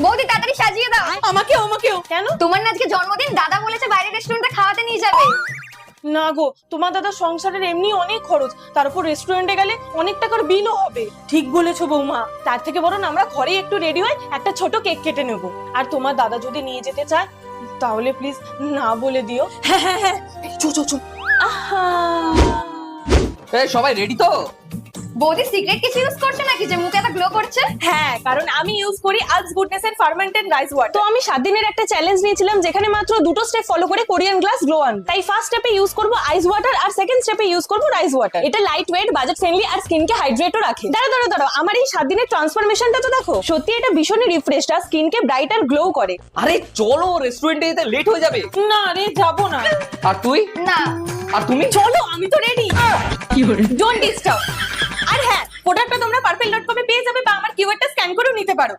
বৌদি তাড়াতাড়ি সাজিয়ে দাও। আমাকেও কেন? তোমার না আজকে জন্মদিন, দাদা বলেছে বাইরের রেস্টুরেন্টে খাওয়াতে নিয়ে যাবে। না গো, তোমার দাদা সংসারের এমনি অনেক খরচ, তার উপর রেস্টুরেন্টে গেলে অনেক টাকার বিলও হবে। ঠিক বলেছো বৌমা, তার থেকে বরং আমরা ঘরেই একটু রেডি হয়ে একটা ছোট কেক কেটে নেব। আর তোমার দাদা যদি নিয়ে যেতে চায় তাহলে প্লিজ না বলে দিও। হ্যাঁ, চো। আহা, এই সবাই রেডি তো? বৌদি সিক্রেট কিছু ইউজ করছে নাকি যে মুখে এত গ্লো করছে? হ্যাঁ, কারণ আমি ইউজ করি আলস গুডনেস এর ফার্মেন্টেড রাইস ওয়াটার। তো আমি 7 দিনের একটা চ্যালেঞ্জ নিয়েছিলাম যেখানে মাত্র দুটো স্টেপ ফলো করে কোরিয়ান গ্লাস গ্লো আন। তাই ফার্স্ট স্টেপে ইউজ করব আইস ওয়াটার আর সেকেন্ড স্টেপে ইউজ করব রাইস ওয়াটার। এটা লাইট ওয়েট, বাজেট ফ্রেন্ডলি আর স্কিনকে হাইড্রেটও রাখে। দাঁড়াও, আমার এই 7 দিনের ট্রান্সফরমেশনটা তো দেখো। সত্যি এটা ভীষণই রিফ্রেশড আর স্কিনকে ব্রাইট আর গ্লো করে। আরে চলো, রেস্টুরেন্টে যেতে লেট হয়ে যাবে। না রে, যাবো না। আর তুই? না। আর তুমি? চলো, আমি তো রেডি। Don't disturb. আর হ্যাঁ, প্রোডাক্টটা তোমরা পার্পল.com এ পেয়ে যাবে বা আমার কিউআরটা স্ক্যান করেও নিতে পারো।